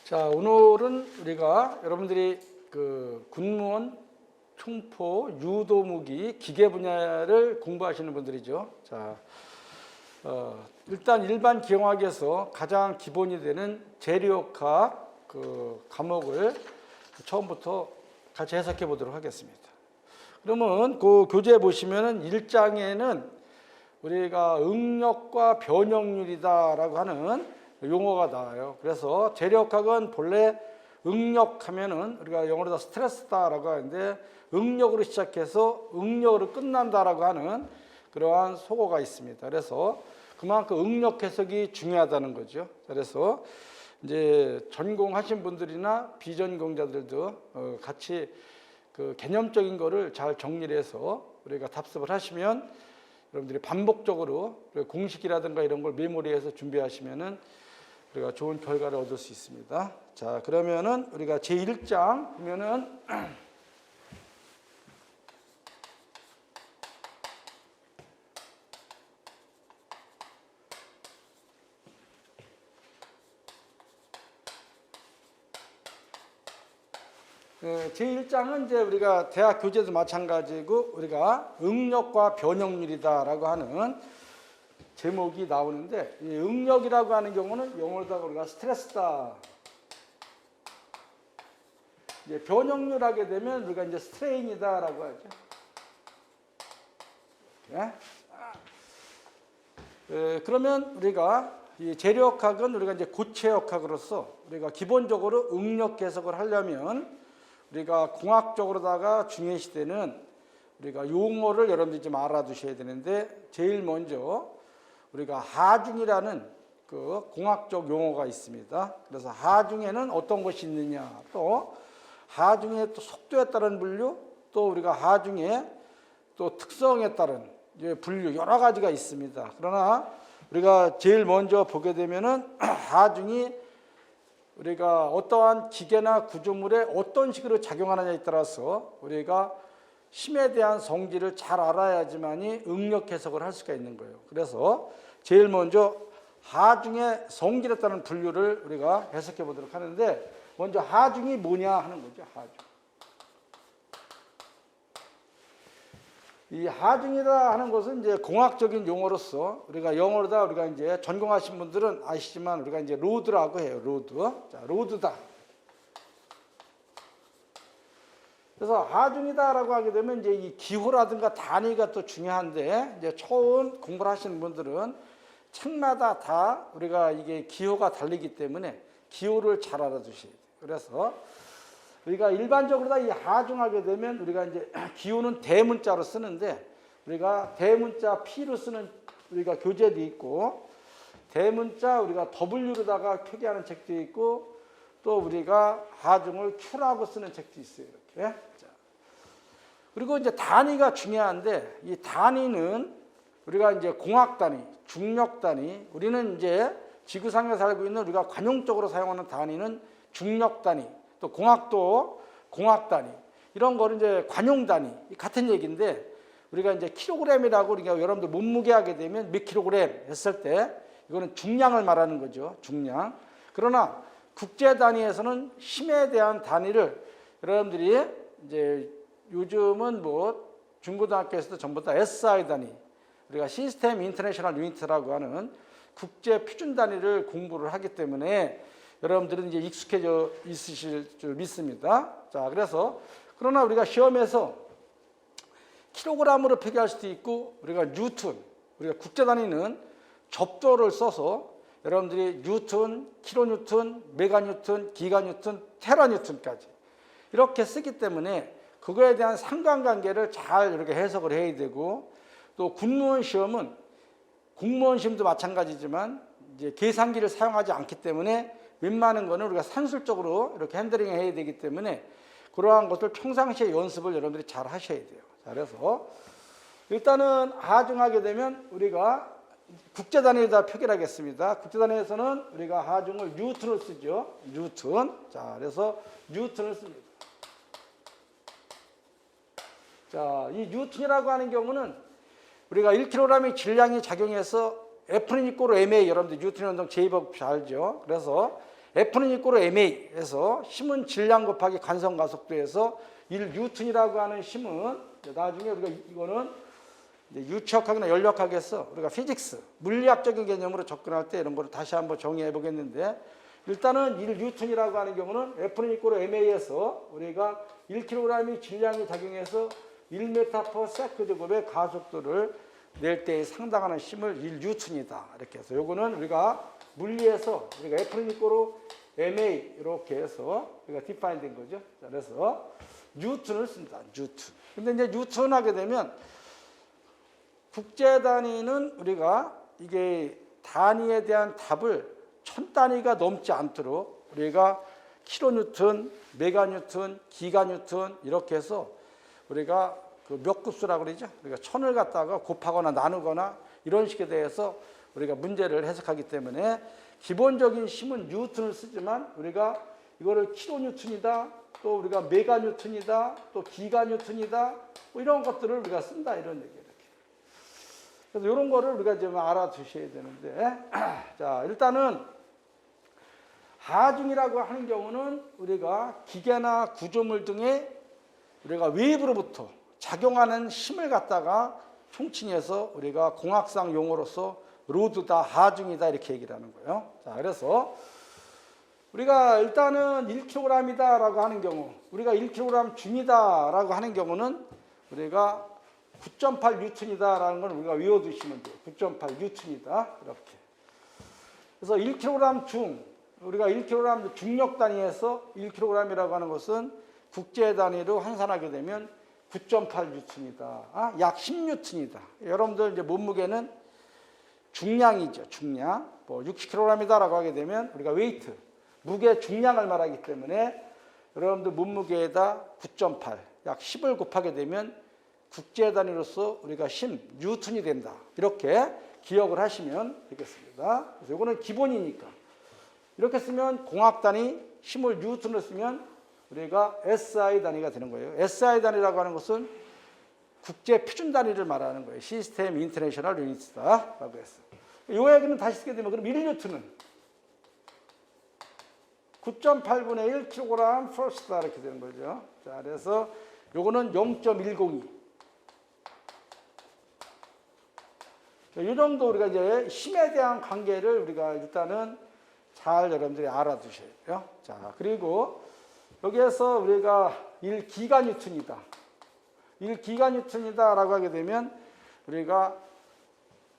자, 오늘은 우리가 여러분들이 군무원, 총포, 유도무기, 기계 분야를 공부하시는 분들이죠. 자, 일단 일반 기용학에서 가장 기본이 되는 재료학 과목을 처음부터 같이 해석해 보도록 하겠습니다. 그러면 그 교재 보시면은 1장에는 우리가 응력과 변형률이다라고 하는 용어가 나와요. 그래서 재료학은 본래 응력하면은 우리가 영어로 스트레스다라고 하는데 응력으로 시작해서 응력으로 끝난다라고 하는 그러한 속어가 있습니다. 그래서 그만큼 응력 해석이 중요하다는 거죠. 그래서 이제 전공하신 분들이나 비전공자들도 같이 그 개념적인 거를 잘 정리를 해서 우리가 답습을 하시면 여러분들이 반복적으로 공식이라든가 이런 걸 메모리해서 준비하시면은 우리가 좋은 결과를 얻을 수 있습니다. 자, 그러면은 우리가 제1장 보면은 제1장은 이제 우리가 대학 교재도 마찬가지고 우리가 응력과 변형률이다라고 하는 제목이 나오는데, 이 응력이라고 하는 경우는 영어로다가 우리가 스트레스다. 이제 변형률 하게 되면 우리가 이제 스트레인이다라고 하죠. 그러면 우리가 이 재료학은 우리가 이제 고체역학으로서 우리가 기본적으로 응력 해석을 하려면 우리가 공학적으로다가 중요시되는 우리가 용어를 여러분들이 좀 알아두셔야 되는데, 제일 먼저 우리가 하중이라는 그 공학적 용어가 있습니다. 그래서 하중에는 어떤 것이 있느냐, 또 하중의 또 속도에 따른 분류, 또 우리가 하중의 또 특성에 따른 분류 여러 가지가 있습니다. 그러나 우리가 제일 먼저 보게 되면은 하중이 우리가 어떠한 기계나 구조물에 어떤 식으로 작용하느냐에 따라서 우리가 힘에 대한 성질을 잘 알아야지만이 응력 해석을 할 수가 있는 거예요. 그래서 제일 먼저 하중의 성질에 따른 분류를 우리가 해석해 보도록 하는데, 먼저 하중이 뭐냐 하는 거죠. 하중. 이 하중이다 하는 것은 이제 공학적인 용어로서 우리가 영어로다 우리가 이제 전공하신 분들은 아시지만 우리가 이제 로드라고 해요. 로드. 자, 로드다. 그래서 하중이다라고 하게 되면 이제 이 기호라든가 단위가 또 중요한데, 이제 처음 공부를 하시는 분들은 책마다 다 우리가 이게 기호가 다르기 때문에 기호를 잘 알아두셔야 돼요. 그래서 우리가 일반적으로 다 이 하중하게 되면 우리가 이제 기호는 대문자로 쓰는데, 우리가 대문자 P로 쓰는 우리가 교재도 있고, 대문자 우리가 W로다가 표기하는 책도 있고, 또 우리가 하중을 Q라고 쓰는 책도 있어요. 이렇게. 자. 그리고 이제 단위가 중요한데, 이 단위는 우리가 이제 공학 단위, 중력 단위, 우리는 이제 지구상에 살고 있는 우리가 관용적으로 사용하는 단위는 중력 단위, 또 공학도 공학 단위, 이런 거는 이제 관용 단위, 같은 얘기인데, 우리가 이제 킬로그램이라고 우리가 여러분들 몸무게 하게 되면 몇 킬로그램 했을 때 이거는 중량을 말하는 거죠. 중량. 그러나 국제 단위에서는 힘에 대한 단위를 여러분들이 이제 요즘은 뭐 중고등학교에서도 전부 다 SI 단위, 우리가 시스템 인터내셔널 유니트라고 하는 국제 표준 단위를 공부를 하기 때문에 여러분들은 이제 익숙해져 있으실 줄 믿습니다. 자, 그래서 그러나 우리가 시험에서 킬로그램으로 표기할 수도 있고, 우리가 뉴턴, 우리가 국제 단위는 접조를 써서 여러분들이 뉴턴, 킬로뉴턴, 메가뉴턴, 기가뉴턴, 테라뉴턴까지 이렇게 쓰기 때문에 그거에 대한 상관관계를 잘 이렇게 해석을 해야 되고, 또 군무원 시험은 공무원 시험도 마찬가지지만 이제 계산기를 사용하지 않기 때문에 웬만한 거는 우리가 산술적으로 이렇게 핸들링 해야 되기 때문에 그러한 것을 평상시에 연습을 여러분들이 잘 하셔야 돼요. 자, 그래서 일단은 하중하게 되면 우리가 국제 단위에다 표기를 하겠습니다. 국제 단위에서는 우리가 하중을 뉴턴을 쓰죠. 뉴턴. 자, 그래서 뉴턴을 씁니다. 자, 이 뉴턴이라고 하는 경우는 우리가 1kg의 질량이 작용해서 F는 이꼬로 ma, 여러분들 뉴턴의 운동 제2법 알죠? 그래서 F는 이꼬르 ma 해서 힘은 질량 곱하기 간선 가속도에서 1뉴턴이라고 하는 힘은 나중에 우리가 이거는 유체역학이나 연력학에서 우리가 피직스, 물리학적인 개념으로 접근할 때 이런 거를 다시 한번 정의해 보겠는데 일단은 1뉴턴이라고 하는 경우는 F는 이꼬르 ma에서 우리가 1kg이 질량이 작용해서 1m/s 제곱의 가속도를 낼 때에 상당하는 힘을 1뉴턴이다. 이렇게 해서 요거는 우리가 물리에서 우리가 F는 이꼬르 ma 이렇게 해서 우리가 디파인 된 거죠. 자, 그래서 뉴턴을 쓴다. 뉴턴. 근데 이제 뉴턴 하게 되면 국제 단위는 우리가 이게 단위에 대한 답을 1000단위가 넘지 않도록 우리가 킬로뉴턴, 메가뉴턴, 기가뉴턴 이렇게 해서 우리가 그 몇 급수라고 그러죠. 우리가 1000을 갖다가 곱하거나 나누거나 이런 식에 대해서 우리가 문제를 해석하기 때문에 기본적인 힘은 뉴턴을 쓰지만 우리가 이거를 킬로뉴턴이다, 또 우리가 메가뉴턴이다, 또 기가뉴턴이다, 뭐 이런 것들을 우리가 쓴다 이런 얘기예요. 그래서 이런 거를 우리가 좀 알아두셔야 되는데, 자 일단은 하중이라고 하는 경우는 우리가 기계나 구조물 등의 우리가 외부로부터 작용하는 힘을 갖다가 총칭해서 우리가 공학상 용어로서 로드다, 하중이다 이렇게 얘기를 하는 거예요. 자 그래서 우리가 일단은 1kg이다라고 하는 경우, 우리가 1kg 중이다라고 하는 경우는 우리가 9.8뉴턴이다라는 걸 우리가 외워두시면 돼요. 9.8뉴턴이다 이렇게. 그래서 1kg 중, 우리가 1kg 중력 단위에서 1kg이라고 하는 것은 국제 단위로 환산하게 되면 9.8뉴턴이다. 약 10뉴턴이다. 여러분들 이제 몸무게는 중량이죠. 중량. 뭐 60kg이다라고 하게 되면 우리가 웨이트, 무게 중량을 말하기 때문에 여러분들 몸무게에다 9.8, 약 10을 곱하게 되면 국제 단위로서 우리가 10 뉴턴이 된다. 이렇게 기억을 하시면 되겠습니다. 그래서 이거는 기본이니까. 이렇게 쓰면 공학 단위 힘을 뉴턴으로 쓰면 우리가 SI 단위가 되는 거예요. SI 단위라고 하는 것은 국제 표준 단위를 말하는 거예요. 시스템 인터내셔널 유니트다라고 했어요. 이 얘기는 다시 쓰게 되면 그럼 1뉴턴은 9.8분의 1kg 퍼스트다 이렇게 되는 거죠. 자, 그래서 요거는 0.102. 이 정도 우리가 이제 힘에 대한 관계를 우리가 일단은 잘 여러분들이 알아두셔야 돼요. 자, 그리고 여기에서 우리가 1기가뉴턴이다. 1기가뉴턴이다라고 하게 되면 우리가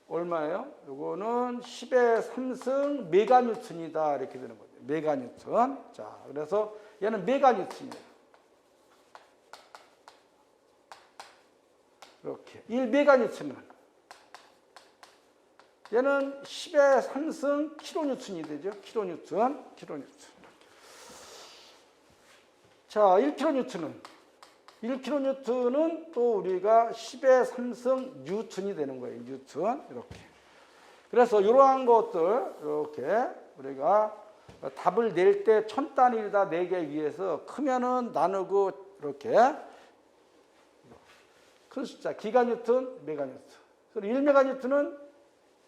얼마예요? 요거는 10의 3승 메가뉴턴이다 이렇게 되는 거죠. 메가뉴턴. 자, 그래서 얘는 메가뉴턴이에요. 이렇게 1메가뉴턴은 얘는 10의 3승 킬로뉴턴이 되죠. 킬로뉴턴. 자, 1kg는 또 우리가 10의 3승 뉴턴이 되는 거예요. 뉴턴. 이렇게. 그래서 이러한 것들, 이렇게 우리가 답을 낼 때 1000단위다 내기 위해서 크면은 나누고 이렇게 큰 숫자, 기가뉴턴, 메가뉴턴. 그래서 1메가뉴턴은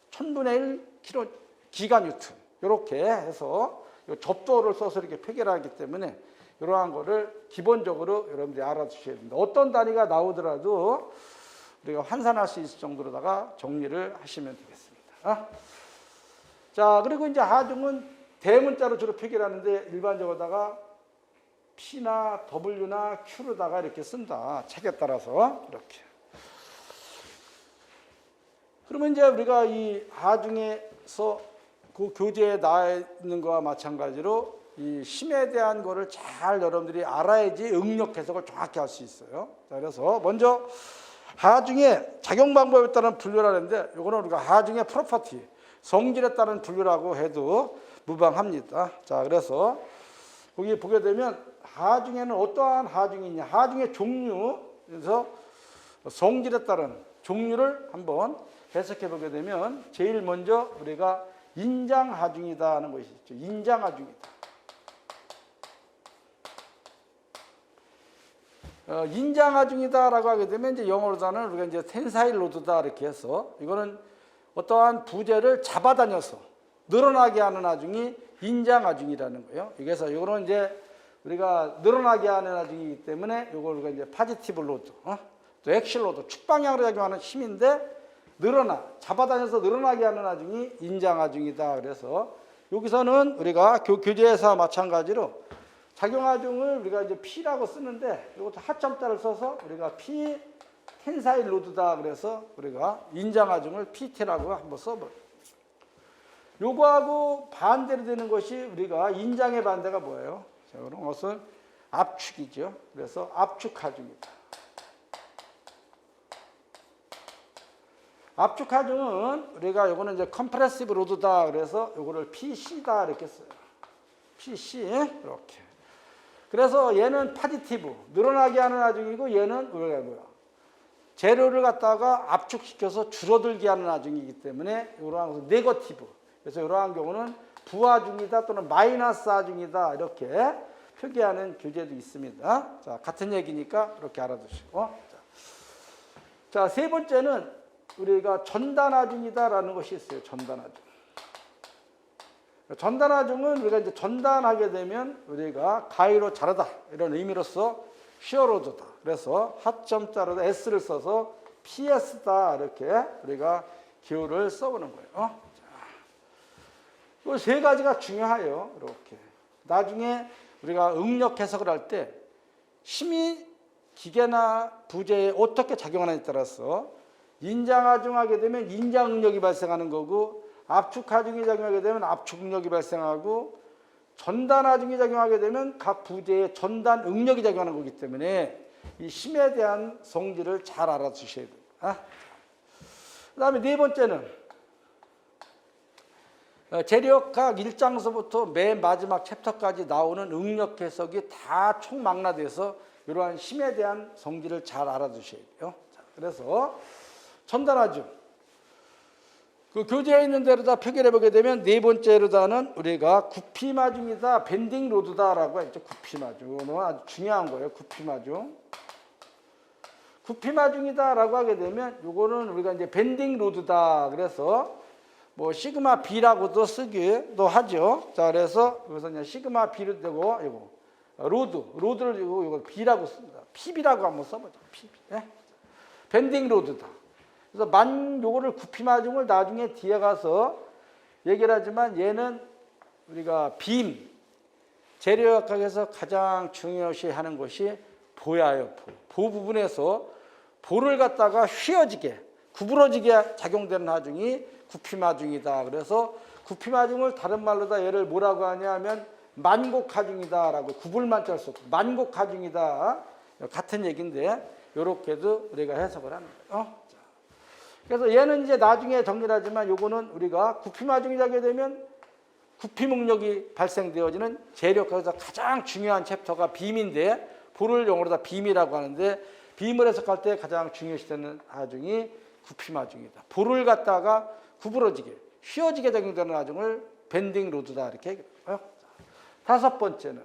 1000분의 1 기가뉴턴. 이렇게 해서 접두어를 써서 이렇게 표기하기 때문에 이러한 거를 기본적으로 여러분들이 알아두셔야 됩니다. 어떤 단위가 나오더라도 우리가 환산할 수 있을 정도로다가 정리를 하시면 되겠습니다. 자, 그리고 이제 하중은 대문자로 주로 표기를 하는데 일반적으로다가 P나 W나 Q로다가 이렇게 쓴다. 책에 따라서 이렇게. 그러면 이제 우리가 이 하중에서 그 교재에 나와 있는 거와 마찬가지로 이 힘에 대한 거를 잘 여러분들이 알아야지 응력 해석을 정확히 할 수 있어요. 자, 그래서 먼저 하중의 작용 방법에 따른 분류라는데 이거는 우리가 하중의 프로퍼티, 성질에 따른 분류라고 해도 무방합니다. 자, 그래서 거기 보게 되면 하중에는 어떠한 하중이 있냐, 하중의 종류, 그래서 성질에 따른 종류를 한번 해석해 보게 되면 제일 먼저 우리가 인장하중이다 하는 것이 있죠. 인장하중이다. 인장하중이다라고 하게 되면 이제 영어로는 우리가 이제 텐사일 로드다 이렇게 해서 이거는 어떠한 부재를 잡아다녀서 늘어나게 하는 하중이 인장하중이라는 거예요. 그래서 이거는 이제 우리가 늘어나게 하는 하중이기 때문에 이걸 우리가 이제 파지티브 로드, 또 액실 로드, 축방향으로 작용하는 힘인데 잡아다녀서 늘어나게 하는 하중이 인장하중이다. 그래서 여기서는 우리가 교재에서 마찬가지로 작용하중을 우리가 이제 P라고 쓰는데 이것도 하점자를 써서 우리가 P 텐사일 로드다. 그래서 우리가 인장하중을 PT라고 한번 써볼게요. 요거하고 반대로 되는 것이 우리가 인장의 반대가 뭐예요? 자, 그럼 그것은 압축이죠. 그래서 압축하중이다. 압축하중은 우리가 요거는 이제 컴프레시브 로드다. 그래서 요거를 PC다 이렇게 써요. PC 이렇게. 그래서 얘는 파지티브 늘어나게 하는 하중이고 얘는 뭐야? 재료를 갖다가 압축시켜서 줄어들게 하는 하중이기 때문에 이러한 것은 네거티브. 그래서 이러한 경우는 부하중이다 또는 마이너스 하중이다 이렇게 표기하는 교재도 있습니다. 자, 같은 얘기니까 이렇게 알아두시고. 자, 세 번째는 우리가 전단하중이다라는 것이 있어요. 전단하중. 전단하중은 우리가 이제 전단하게 되면 우리가 가위로 자르다 이런 의미로서 휘어로드다. 그래서 하점자로 S를 써서 PS다 이렇게 우리가 기호를 써보는 거예요. 이 세 가지가 중요해요. 이렇게 나중에 우리가 응력 해석을 할 때 힘이 기계나 부재에 어떻게 작용하느냐에 따라서 인장하중하게 되면 인장응력이 발생하는 거고 압축하중이 작용하게 되면 압축응력이 발생하고 전단하중이 작용하게 되면 각 부재에 전단응력이 작용하는 거기 때문에 이 힘에 대한 성질을 잘 알아두셔야 돼요. 그 다음에 네 번째는 재력학 1장서부터 맨 마지막 챕터까지 나오는 응력 해석이 다 총망라돼서 이러한 힘에 대한 성질을 잘 알아두셔야 돼요. 그래서 전단하중 그 교재에 있는 대로 다 표기를 해보게 되면 네 번째로다는 우리가 구피마중이다, 밴딩 로드다라고 했죠. 구피마중. 이거는 아주 중요한 거예요. 구피마중. 구피마중이다라고 하게 되면 이거는 우리가 이제 밴딩 로드다. 그래서 뭐 시그마 B라고도 쓰기도 하죠. 자, 그래서 여기서 그냥 시그마 B로 되고 이거 로드를 이거 B라고 씁니다. PB라고 한번 써보죠. PB. 네? 밴딩 로드다. 그래서 요거를 구피마중을 나중에 뒤에 가서 얘기를 하지만 얘는 우리가 재료학에서 가장 중요시하는 것이 보야요. 보 부분에서 보를 갖다가 휘어지게 구부러지게 작용되는 하중이 구피마중이다. 그래서 구피마중을 다른 말로다 얘를 뭐라고 하냐면 만곡하중이다라고 구불만자를 쓰고 만곡하중이다. 같은 얘기인데 이렇게도 우리가 해석을 하는 거예요. 그래서 얘는 이제 나중에 정리를 하지만 요거는 우리가 구피마중이 되게 되면 구피목력이 발생되어지는 재력학에서 가장 중요한 챕터가 빔인데 볼을 영어로 다 빔이라고 하는데 빔을 해석할 때 가장 중요시되는 하중이 구피마중이다. 볼을 갖다가 구부러지게 휘어지게 작용되는 하중을 밴딩 로드다 이렇게 얘기해요. 다섯 번째는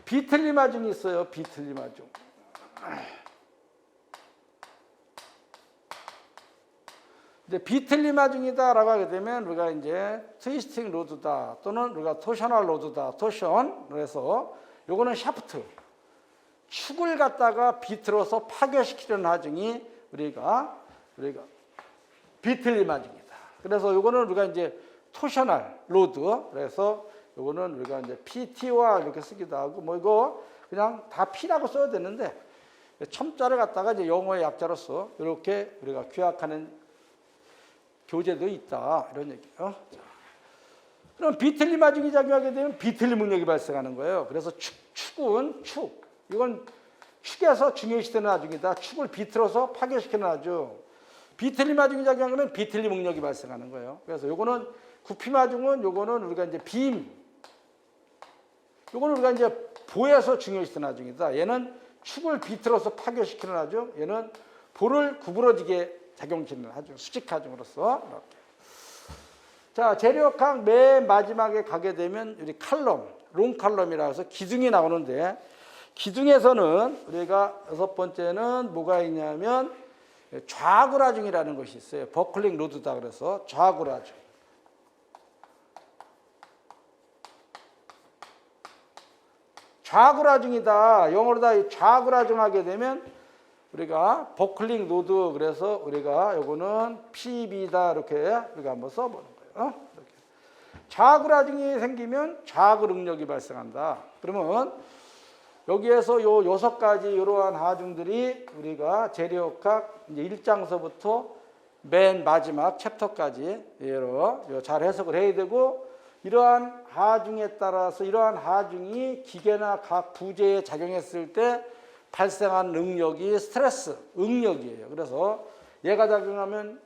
비틀림 하중이 있어요. 비틀림 하중. 이제 비틀림 하중이다라고 하게 되면 우리가 이제 트위스팅 로드다 또는 우리가 토셔널 로드다. 토션. 그래서 요거는 샤프트. 축을 갖다가 비틀어서 파괴시키는 하중이 우리가 비틀림 하중이다. 그래서 요거는 우리가 이제 토셔널 로드. 그래서 요거는 우리가 이제 PT와 이렇게 쓰기도 하고 뭐 이거 그냥 다 P라고 써야 되는데 첨자를 갖다가 이제 영어의 약자로서 이렇게 우리가 규약하는 교재도 있다. 이런 얘기예요. 자, 그럼 비틀림 하중이 작용하게 되면 비틀림 응력이 발생하는 거예요. 그래서 축은 이건 축에서 중요시되는 하중이다. 축을 비틀어서 파괴시키는 하중. 비틀림 하중이 작용하면 비틀림 응력이 발생하는 거예요. 그래서 요거는 구피마중은 요거는 우리가 이제 요거는 우리가 이제 보에서 중요시되는 하중이다. 얘는 축을 비틀어서 파괴시키는 하중. 얘는 볼을 구부러지게 작용시키는 하중. 수직 하중으로서 이렇게. 자, 재료학학 맨 마지막에 가게 되면 우리 칼럼, 롱 칼럼이라 해서 기둥이 나오는데 기둥에서는 우리가 여섯 번째는 뭐가 있냐면 좌구라중이라는 것이 있어요. 버클링 로드다. 그래서 좌구라중. 좌구라중이다. 영어로다 좌구라중하게 되면 우리가 버클링 로드, 그래서 우리가 요거는 PB다 이렇게 우리가 한번 써보는 거예요. 이렇게. 좌구라중이 생기면 좌구능력이 발생한다. 그러면 여기에서 요 6가지 이러한 하중들이 우리가 재료학 이제 1장서부터 맨 마지막 챕터까지 잘 해석을 해야 되고, 이러한 하중에 따라서 이러한 하중이 기계나 각 부재에 작용했을 때 발생한 능력이 스트레스, 응력이에요. 그래서 얘가 작용하면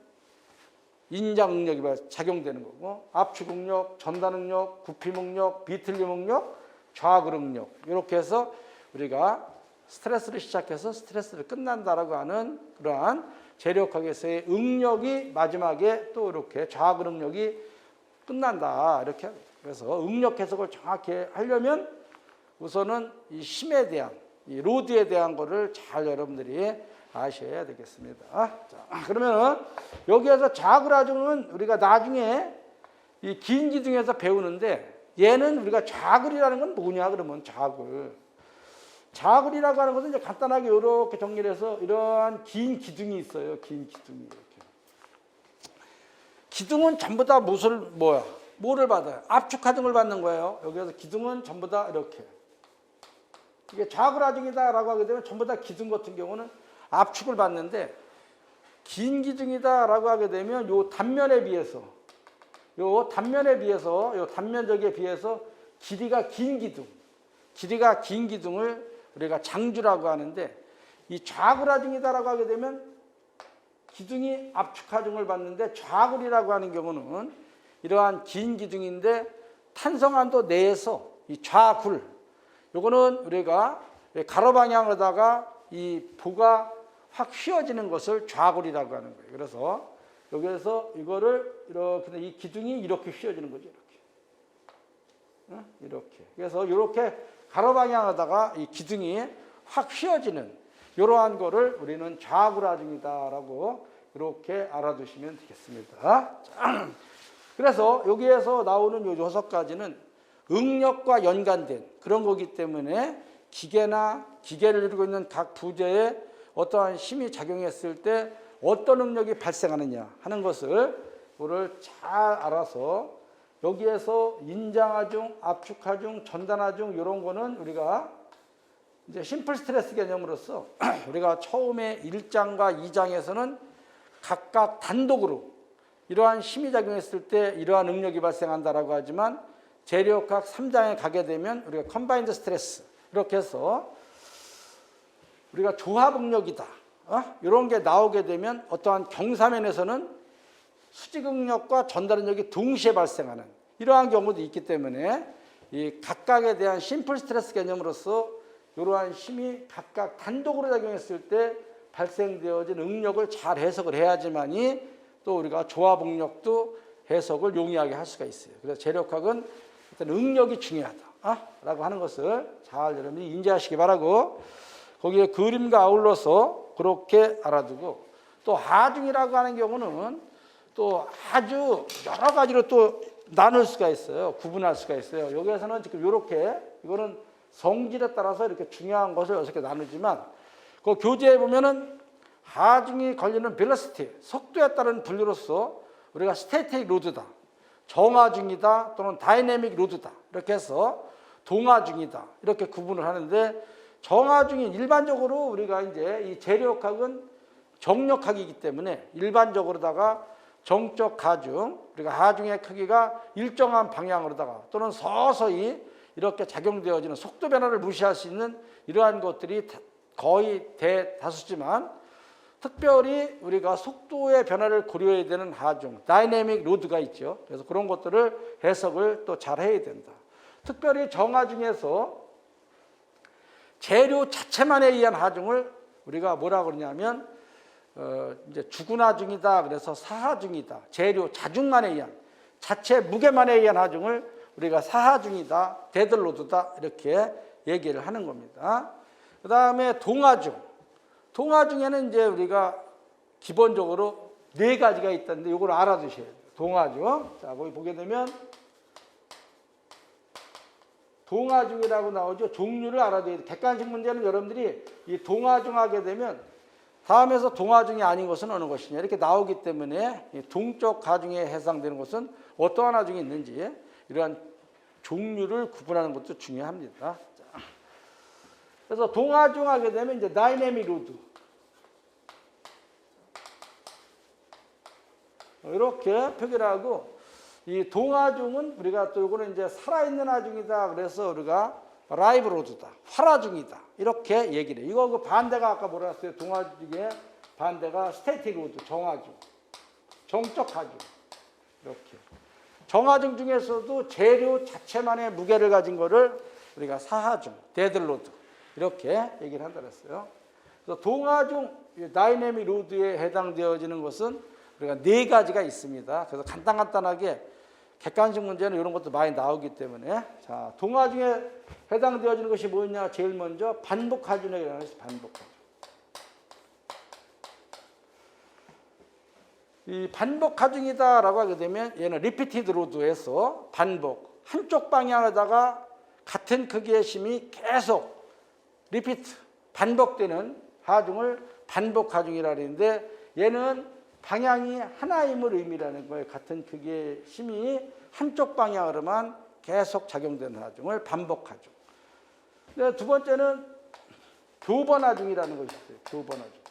인장 응력이 작용되는 거고, 압축 응력, 전단 응력, 구피 응력, 비틀림 응력, 좌구 응력, 이렇게 해서 우리가 스트레스를 시작해서 스트레스를 끝난다라고 하는 그러한 재료학에서의 응력이 마지막에 또 이렇게 좌구 응력이 끝난다. 이렇게. 그래서 응력 해석을 정확히 하려면 우선은 이 힘에 대한, 이 로드에 대한 거를 잘 여러분들이 아셔야 되겠습니다. 자, 그러면은 여기에서 좌구라중은 우리가 나중에 이 긴 기둥에서 배우는데, 얘는 우리가 좌굴이라는 건 뭐냐 그러면 좌굴이라고 하는 것은 이제 간단하게 이렇게 정리를 해서 이러한 긴 기둥이 있어요. 긴 기둥이 이렇게. 기둥은 전부 다 뭐를 받아요? 압축하중을 받는 거예요. 여기에서 기둥은 전부 다 이렇게. 이게 좌구라중이다라고 하게 되면 전부 다 기둥 같은 경우는 압축을 받는데, 긴 기둥이다라고 하게 되면 요 단면에 비해서, 요 단면적에 비해서 길이가 긴 기둥을 우리가 장주라고 하는데, 이 좌구라중이다라고 하게 되면 기둥이 압축하중을 받는데, 좌굴이라고 하는 경우는 이러한 긴 기둥인데 탄성한도 내에서 이 좌굴, 요거는 우리가 가로 방향으로다가 이 부가 확 휘어지는 것을 좌굴이라고 하는 거예요. 그래서 여기에서 이거를 이렇게, 이 기둥이 이렇게 휘어지는 거죠. 이렇게. 그래서 이렇게 가로 방향으로다가 이 기둥이 확 휘어지는 이러한 거를 우리는 좌구라중이다라고 이렇게 알아두시면 되겠습니다. 자, 그래서 여기에서 나오는 요 6가지는 응력과 연관된 그런 거기 때문에 기계를 이루고 있는 각 부재에 어떠한 힘이 작용했을 때 어떤 능력이 발생하느냐 하는 것을 잘 알아서, 여기에서 인장하중, 압축하중, 전단하중 이런 거는 우리가 이제 심플 스트레스 개념으로서 우리가 처음에 1장과 2장에서는 각각 단독으로 이러한 힘이 작용했을 때 이러한 능력이 발생한다라고 하지만, 재료학 3장에 가게 되면 우리가 컴바인드 스트레스 이렇게 해서 우리가 조합 응력이다, 이런 게 나오게 되면 어떠한 경사면에서는 수직 응력과 전달 응력이 동시에 발생하는 이러한 경우도 있기 때문에, 이 각각에 대한 심플 스트레스 개념으로서 이러한 힘이 각각 단독으로 작용했을 때 발생되어진 응력을 잘 해석을 해야지만이 또 우리가 조합 응력도 해석을 용이하게 할 수가 있어요. 그래서 재료학은 일단 응력이 중요하다라고 하는 것을 잘 여러분이 인지하시기 바라고, 거기에 그림과 아울러서 그렇게 알아두고, 또 하중이라고 하는 경우는 또 아주 여러 가지로 또 나눌 수가 있어요. 구분할 수가 있어요. 여기에서는 지금 이렇게, 이거는 성질에 따라서 이렇게 중요한 것을 6개 나누지만, 그 교재에 보면은 하중이 걸리는 벨로시티, 속도에 따른 분류로서 우리가 스태틱 로드다, 정하중이다, 또는 다이내믹 로드다, 이렇게 해서 동하중이다 이렇게 구분을 하는데, 정하중이 일반적으로 우리가 이제 이 재료학은 정력학이기 때문에 일반적으로다가 정적 하중, 우리가 하중의 크기가 일정한 방향으로다가 또는 서서히 이렇게 작용되어지는 속도 변화를 무시할 수 있는 이러한 것들이 거의 대다수지만, 특별히 우리가 속도의 변화를 고려해야 되는 하중, 다이내믹 로드가 있죠. 그래서 그런 것들을 해석을 또 잘 해야 된다. 특별히 정하중에서 재료 자체만에 의한 하중을 우리가 뭐라 그러냐면 이제 주군하중이다, 그래서 사하중이다. 재료 자중만에 의한, 자체 무게만에 의한 하중을 우리가 사하중이다, 데들로드다 이렇게 얘기를 하는 겁니다. 그 다음에 동하중. 동하중에는 이제 우리가 기본적으로 4가지가 있다는데 이걸 알아두셔야 돼요. 동하중. 자, 거기 보게 되면 동화중이라고 나오죠. 종류를 알아둬야 돼. 객관식 문제는 여러분들이 이 동화중 하게 되면 다음에서 동화중이 아닌 것은 어느 것이냐 이렇게 나오기 때문에 이 동적 가중에 해당되는 것은 어떠한 하중이 있는지 이러한 종류를 구분하는 것도 중요합니다. 자. 그래서 동화중 하게 되면 이제 다이내믹 로드 이렇게 표기를 하고 이 동화중은 우리가 또 이거는 이제 살아있는 하중이다. 그래서 우리가 라이브 로드다. 활하중이다. 이렇게 얘기를 해요. 이거 그 반대가 아까 뭐라 했어요? 동화중의 반대가 스태틱 로드, 정화중. 정적 하중. 이렇게. 정화중 중에서도 재료 자체만의 무게를 가진 거를 우리가 사하중, 데들로드. 이렇게 얘기를 한다 그랬어요. 그래서 동화중, 다이내믹 로드에 해당되어지는 것은 우리가 4가지가 있습니다. 그래서 간단하게 객관식 문제는 이런 것도 많이 나오기 때문에 자, 동화중에 해당되어지는 것이 뭐냐? 제일 먼저 반복하중이라는 것이 반복하중. 이 반복하중이다라고 하게 되면 얘는 리피티드 로드에서 반복 한쪽 방향에다가 같은 크기의 심이 계속 리피트 반복되는 하중을 반복하중이라 하는데 얘는 방향이 하나임을 의미라는 거예요. 같은 크기의 심이 한쪽 방향으로만 계속 작용되는 하중을 반복하중. 두 번째는 교번하중이라는 것이 있어요. 교번하중.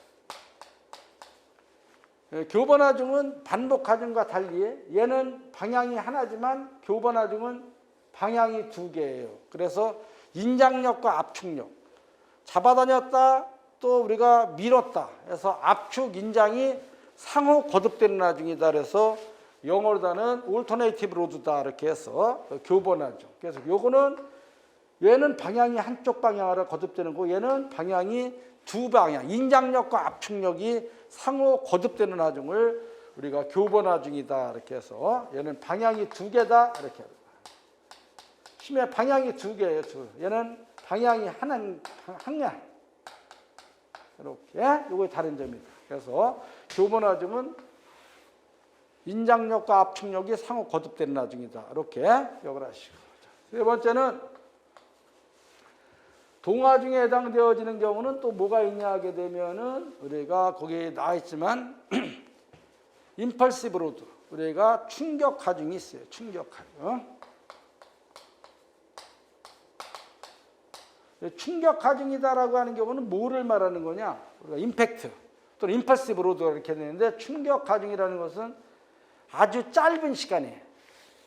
교번하중은 반복하중과 달리 얘는 방향이 하나지만 교번하중은 방향이 2개예요. 그래서 인장력과 압축력. 잡아다녔다 또 우리가 밀었다 해서 압축, 인장이 상호 거듭되는 하중이다. 그래서 영어로다는 올터네이티브 로드다 이렇게 해서 교번하중. 그래서 요거는 얘는 방향이 한쪽 방향으로 거듭되는 거, 얘는 방향이 2방향, 인장력과 압축력이 상호 거듭되는 하중을 우리가 교번하중이다 이렇게 해서 얘는 방향이 2개다 이렇게 합니다. 심의 방향이 2개예요. 얘는 방향이 한 양. 이렇게 요거 다른 점입니다. 그래서 교번하중은 인장력과 압축력이 상호 거듭되는 하중이다. 이렇게 기억을 하시고. 세 번째는 동화중에 해당되어지는 경우는 또 뭐가 있냐 하게 되면은 우리가 거기에 나와 있지만 임펄시브 로드, 우리가 충격하중이 있어요. 충격하중. 충격하중이다라고 하는 경우는 뭐를 말하는 거냐? 우리가 임팩트 또는 임펄시브 로드가 이렇게 되는데 충격하중이라는 것은 아주 짧은 시간에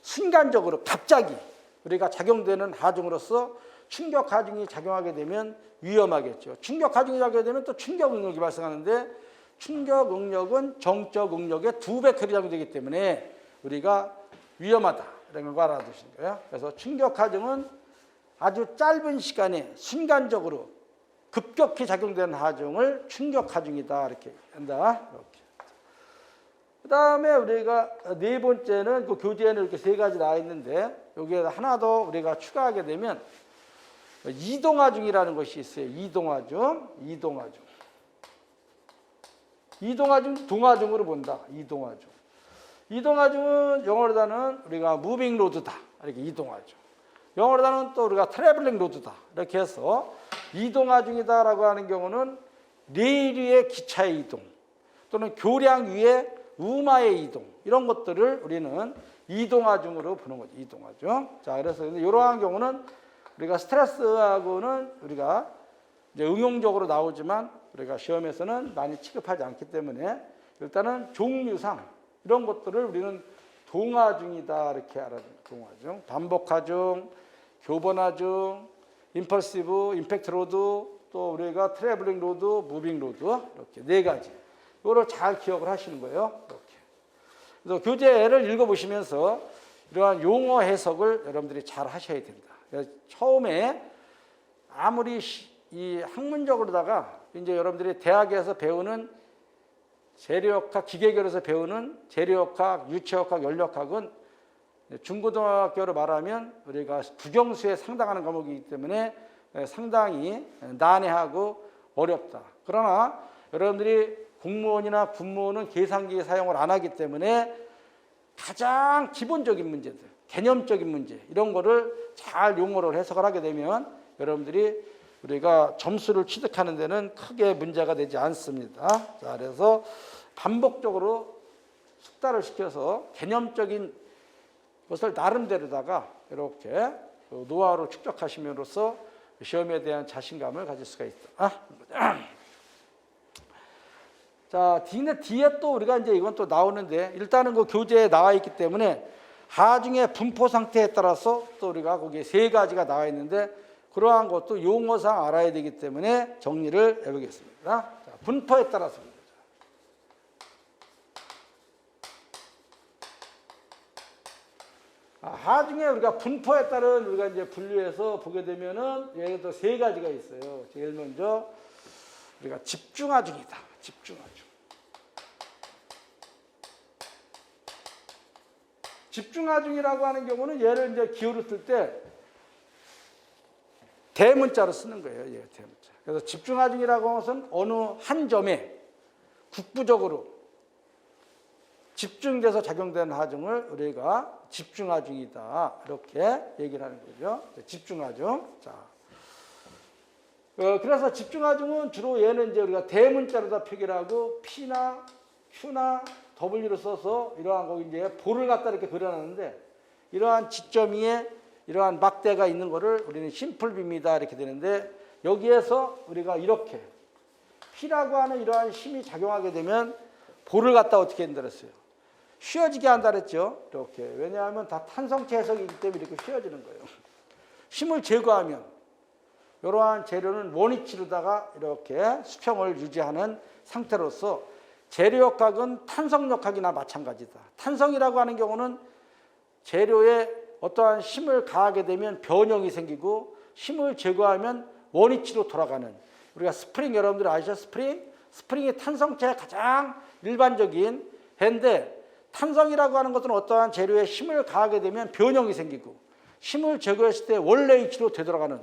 순간적으로 갑자기 우리가 작용되는 하중으로서 충격하중이 작용하게 되면 위험하겠죠. 충격하중이 작용하게 되면 또 충격응력이 발생하는데 충격응력은 정적응력의 2배 크게 작용되기 때문에 우리가 위험하다 이런 걸 알아두시는 거예요. 그래서 충격하중은 아주 짧은 시간에 순간적으로 급격히 작용되는 하중을 충격하중이다 이렇게 한다. 이렇게. 그 다음에 우리가 4번째는 그 교재에는 이렇게 3가지 나와 있는데 여기에 하나 더 우리가 추가하게 되면 이동하중이라는 것이 있어요. 이동하중. 이동하중 동하중으로 본다. 이동하중은 영어로다는 우리가 무빙 로드다. 이렇게 이동하중. 영어로다는 또 우리가 트래블링 로드다. 이렇게 해서 이동하중이다라고 하는 경우는 레일 위의 기차의 이동 또는 교량 위의 우마의 이동 이런 것들을 우리는 이동하중으로 보는 거죠. 이동하중. 자, 그래서 이러한 경우는 우리가 스트레스하고는 우리가 이제 응용적으로 나오지만 우리가 시험에서는 많이 취급하지 않기 때문에 일단은 종류상 이런 것들을 우리는 동하중이다 이렇게 알아줍니다. 동하중, 반복하중, 교번하중, 임펄시브, 임팩트 로드, 또 우리가 트래블링 로드, 무빙 로드 이렇게 4가지. 이거를 잘 기억을 하시는 거예요. 이렇게. 그래서 교재를 읽어보시면서 이러한 용어 해석을 여러분들이 잘 하셔야 됩니다. 처음에 아무리 이 학문적으로다가 이제 여러분들이 대학에서 배우는 재료역학, 기계결에서 배우는 재료역학, 유체역학, 연력학은 중고등학교로 말하면 우리가 국영수에 상당하는 과목이기 때문에 상당히 난해하고 어렵다. 그러나 여러분들이 공무원이나 군무원은 계산기 사용을 안 하기 때문에 가장 기본적인 문제들, 개념적인 문제 이런 거를 잘 용어를 해석을 하게 되면 여러분들이 우리가 점수를 취득하는 데는 크게 문제가 되지 않습니다. 자, 그래서 반복적으로 숙달을 시켜서 개념적인 것을 나름대로다가 이렇게 노하우를 축적하심으로써 시험에 대한 자신감을 가질 수가 있다. 자, 뒤에 또 우리가 이제 이건 또 나오는데 일단은 그 교재에 나와 있기 때문에 하중의 분포 상태에 따라서 또 우리가 거기에 3가지가 나와 있는데 그러한 것도 용어상 알아야 되기 때문에 정리를 해보겠습니다. 자, 분포에 따라서. 하중에 우리가 분포에 따른 우리가 이제 분류해서 보게 되면은 예를 들어 3가지가 있어요. 제일 먼저 우리가 집중하중이다. 집중하중. 집중하중이라고 하는 경우는 얘를 이제 기호로 쓸 때 대문자로 쓰는 거예요. 예, 대문자. 그래서 집중하중이라고 하는 것은 어느 한 점에 국부적으로 집중돼서 작용되는 하중을 우리가 집중하중이다. 이렇게 얘기를 하는 거죠. 집중하중. 자. 그래서 집중하중은 주로 얘는 이제 우리가 대문자로 다 표기를 하고 P나 Q나 W를 써서 이러한 거 이제 볼을 갖다 이렇게 그려놨는데 이러한 지점 위에 이러한 막대가 있는 거를 우리는 심플비입니다. 이렇게 되는데 여기에서 우리가 이렇게 P라고 하는 이러한 힘이 작용하게 되면 볼을 갖다 어떻게 한다랬어요? 휘어지게 한다 그랬죠. 이렇게. 왜냐하면 다 탄성체 해석이기 때문에 이렇게 휘어지는 거예요. 힘을 제거하면 이러한 재료는 원위치로다가 이렇게 수평을 유지하는 상태로서 재료역학은 탄성역학이나 마찬가지다. 탄성이라고 하는 경우는 재료에 어떠한 힘을 가하게 되면 변형이 생기고 힘을 제거하면 원위치로 돌아가는 우리가 스프링 여러분들 아시죠? 스프링이 탄성체의 가장 일반적인 해인데 탄성이라고 하는 것은 어떠한 재료에 힘을 가하게 되면 변형이 생기고 힘을 제거했을 때 원래 위치로 되돌아가는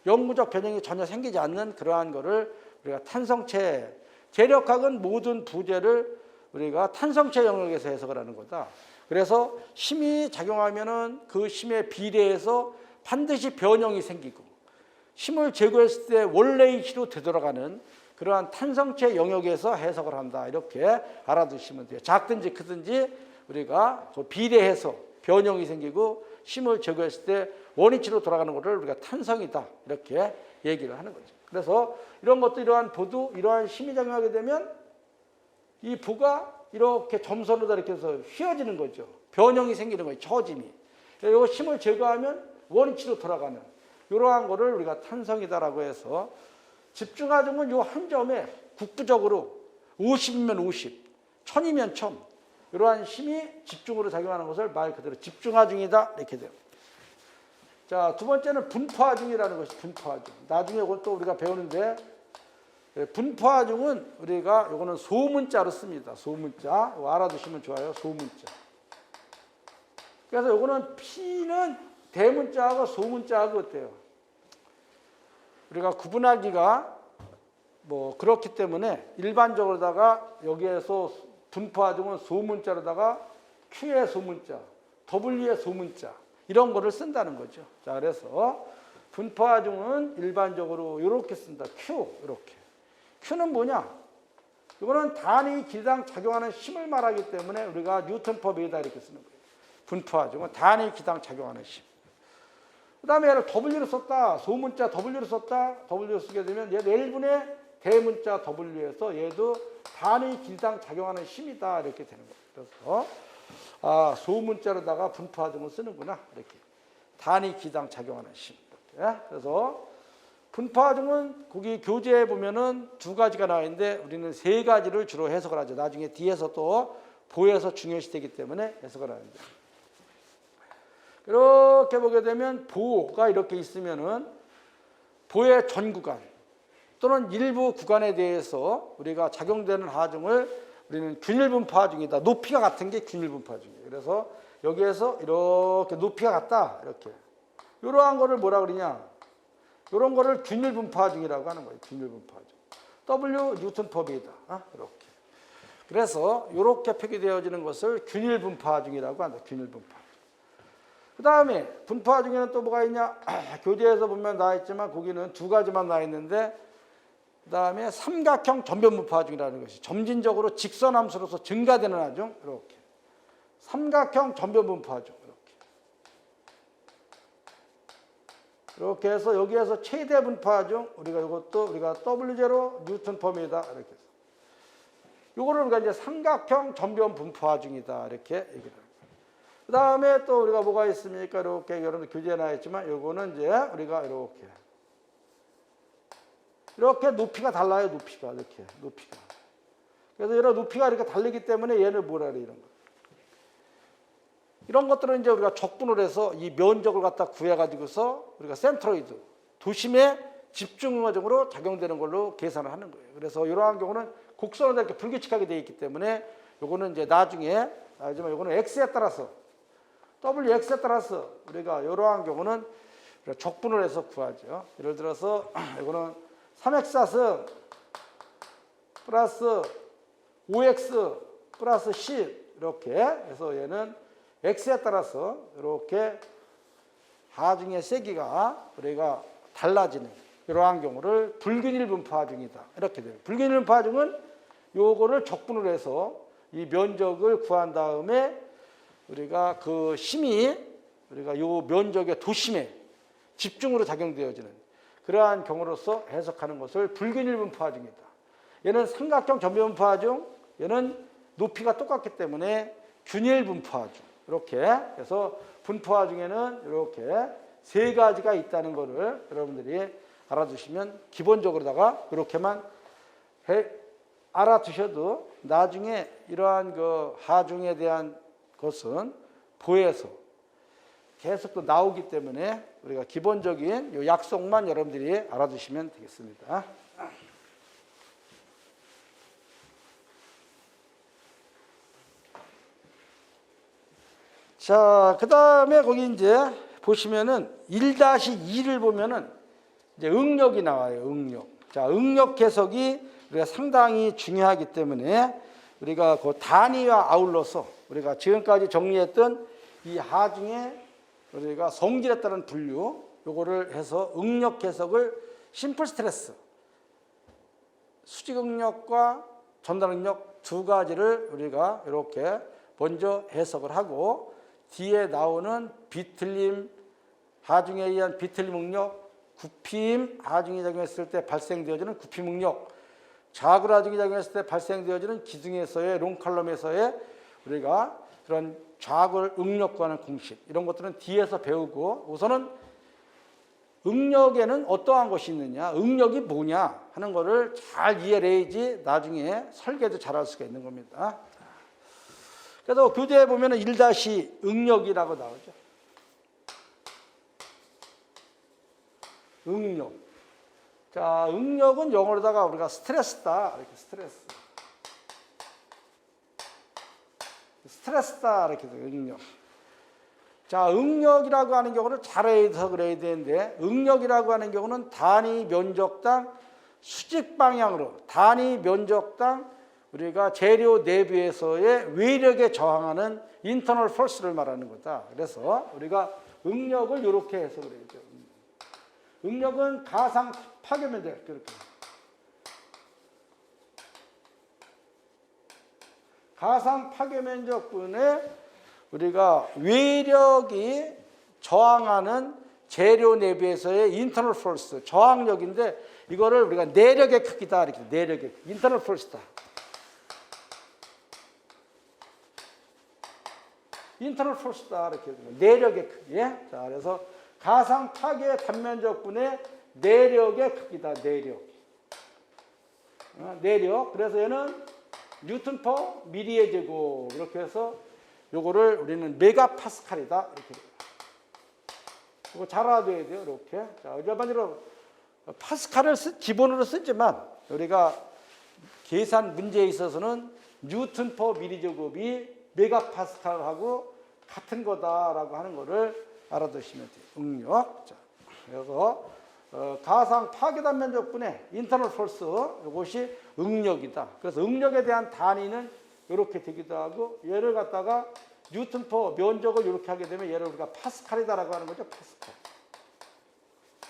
영구적 변형이 전혀 생기지 않는 그러한 거를 우리가 탄성체 재력학은 모든 부재를 우리가 탄성체 영역에서 해석을 하는 거다. 그래서 힘이 작용하면은 그 힘에 비례해서 반드시 변형이 생기고 힘을 제거했을 때 원래 위치로 되돌아가는 그러한 탄성체 영역에서 해석을 한다. 이렇게 알아두시면 돼요. 작든지 크든지 우리가 비례해서 변형이 생기고 힘을 제거했을 때 원위치로 돌아가는 것을 우리가 탄성이다. 이렇게 얘기를 하는 거죠. 그래서 이런 것도 이러한 보도 이러한 힘이 작용하게 되면 이 부가 이렇게 점선으로 이렇게 해서 휘어지는 거죠. 변형이 생기는 거예요. 처짐이. 이거 힘을 제거하면 원위치로 돌아가는 이러한 거를 우리가 탄성이다라고 해서 집중하중은 이 한 점에 국부적으로 50이면 50, 1000이면 1000 이러한 힘이 집중으로 작용하는 것을 말 그대로 집중하중이다 이렇게 돼요. 자, 두 번째는 분포하중이라는 것이 분포하중. 나중에 이걸 또 우리가 배우는데 분포하중은 우리가 이거는 소문자로 씁니다. 소문자. 이거 알아두시면 좋아요. 소문자. 그래서 이거는 P는 대문자하고 소문자하고 어때요? 우리가 구분하기가 뭐 그렇기 때문에 일반적으로다가 여기에서 분포하중은 소문자로다가 Q의 소문자, W의 소문자 이런 거를 쓴다는 거죠. 자, 그래서 분포하중은 일반적으로 이렇게 쓴다. Q 이렇게. Q는 뭐냐? 이거는 단위 기당 작용하는 힘을 말하기 때문에 우리가 뉴턴법이다 이렇게 쓰는 거예요. 분포하중은 단위 기당 작용하는 힘. 그 다음에 얘를 W를 썼다. 소문자 W를 썼다. W를 쓰게 되면 얘도 1분의 대문자 W에서 얘도 단위 기당 작용하는 힘이다. 이렇게 되는 거예요. 그래서 소문자로다가 분포하중을 쓰는구나. 이렇게. 단위 기당 작용하는 힘. 이렇게. 그래서 분포하중은 거기 교재에 보면은 2가지가 나와 있는데 우리는 3가지를 주로 해석을 하죠. 나중에 뒤에서 또 보에서 중요시되기 때문에 해석을 하는데. 이렇게 보게 되면 보가 이렇게 있으면은 보의 전 구간 또는 일부 구간에 대해서 우리가 작용되는 하중을 우리는 균일분포 하중이다. 높이가 같은 게 균일분포 하중이에요. 그래서 여기에서 이렇게 높이가 같다. 이렇게. 이러한 거를 뭐라 그러냐? 이런 거를 균일분포 하중이라고 하는 거예요. 균일분포 하중. W 뉴턴법이다. 이렇게. 그래서 이렇게 표기되어지는 것을 균일분포 하중이라고 한다. 균일분포 하중. 그 다음에 분포화 중에는 또 뭐가 있냐? 교재에서 보면 나와 있지만 거기는 두 가지만 나와 있는데, 그 다음에 삼각형 전변 분포화 중이라는 것이 점진적으로 직선함수로서 증가되는 하중, 이렇게 삼각형 전변 분포화 중, 이렇게 해서 여기에서 최대 분포화 중 우리가 이것도 우리가 W0 뉴턴 범위다 이렇게 해서 요거를 우리가 이제 삼각형 전변 분포화 중이다 이렇게 얘기를 합니다. 그 다음에 또 우리가 뭐가 있습니까? 이렇게 여러분 교재에 나와 있지만 요거는 이제 우리가 이렇게 높이가 달라요. 높이가 이렇게 높이가. 그래서 이런 높이가 이렇게 다르기 때문에 얘를 뭐라 그래 이런 거. 이런 것들은 이제 우리가 적분을 해서 이 면적을 갖다 구해가지고서 우리가 센트로이드, 도심의 집중과정으로 작용되는 걸로 계산을 하는 거예요. 그래서 이러한 경우는 곡선으로 이렇게 불규칙하게 되어 있기 때문에 요거는 이제 나중에, 하지만 요거는 X에 따라서, WX에 따라서 우리가 이러한 경우는 적분을 해서 구하죠. 예를 들어서 요거는 3X승 플러스 5X 플러스 10 이렇게 해서 얘는 X에 따라서 이렇게 하중의 세기가 우리가 달라지는 이러한 경우를 불균일 분포 하중이다. 이렇게 돼요. 불균일 분포 하중은 요거를 적분을 해서 이 면적을 구한 다음에 우리가 그 힘이 우리가 요 면적의 도심에 집중으로 작용되어지는 그러한 경우로서 해석하는 것을 불균일 분포 하중이다. 얘는 삼각형 전변 분포 하중, 얘는 높이가 똑같기 때문에 균일 분포 하중. 이렇게 해서 분포화 중에는 이렇게 세 가지가 있다는 것을 여러분들이 알아두시면 기본적으로다가 이렇게만 알아두셔도 나중에 이러한 그 하중에 대한 것은 보에서 계속 또 나오기 때문에 우리가 기본적인 요 약속만 여러분들이 알아두시면 되겠습니다. 자, 그 다음에 거기 이제 보시면은 1-2를 보면은 이제 응력이 나와요. 응력. 자, 응력 해석이 우리가 상당히 중요하기 때문에 우리가 그 단위와 아울러서 우리가 지금까지 정리했던 이 하중에 우리가 성질에 따른 분류 요거를 해서 응력 해석을 심플 스트레스, 수직 응력과 전달 응력 두 가지를 우리가 이렇게 먼저 해석을 하고 뒤에 나오는 비틀림, 하중에 의한 비틀림 응력, 굽힘, 하중이 작용했을 때 발생되어지는 굽힘 응력, 자굴 하중이 작용했을 때 발생되어지는 기둥에서의 롱칼럼에서의 우리가 그런 좌굴 응력과는 공식 이런 것들은 뒤에서 배우고 우선은 응력에는 어떠한 것이 있느냐, 응력이 뭐냐 하는 것을 잘 이해를 해야지 나중에 설계도 잘할 수가 있는 겁니다. 그래서 교재에 보면 1-응력이라고 나오죠. 응력. 자, 응력은 영어로다가 우리가 스트레스다. 이렇게 스트레스. 스트레스다. 이렇게 돼요. 응력. 자, 응력이라고 하는 경우는 잘 해석을 해야 되는데, 응력이라고 하는 경우는 단위 면적당 수직 방향으로, 단위 면적당 우리가 재료 내부에서의 외력에 저항하는 인터널 폴스를 말하는 거다. 그래서 우리가 응력을 이렇게 해석을 해야죠. 응력은 가상 파괴 면적 이렇게. 가상 파괴 면적분에 우리가 외력이 저항하는 재료 내부에서의 인터널 폴스, 저항력인데 이거를 우리가 내력의 크기다 이렇게 내력의 크기, 인터널 폴스다. 인터널 폴스다 이렇게 내력의 크기. 자, 그래서 가상 파괴 단면적분의 내력의 크기다. 내력. 내력. 그래서 얘는 뉴턴 퍼 미리의 제곱 이렇게 해서 요거를 우리는 메가파스칼이다 이렇게. 이거 잘 알아둬야 돼요. 이렇게. 자, 일반적으로 파스칼을 기본으로 쓰지만 우리가 계산 문제에 있어서는 뉴턴 퍼 미리 제곱이 메가파스칼하고 같은 거다라고 하는 거를 알아두시면 돼요. 응력. 자, 그래서 가상 파괴단 면적분의 인터널 폴스 이것이 응력이다. 그래서 응력에 대한 단위는 이렇게 되기도 하고 얘를 갖다가 뉴턴포 면적을 이렇게 하게 되면 얘를 우리가 파스칼이다라고 하는 거죠. 파스칼.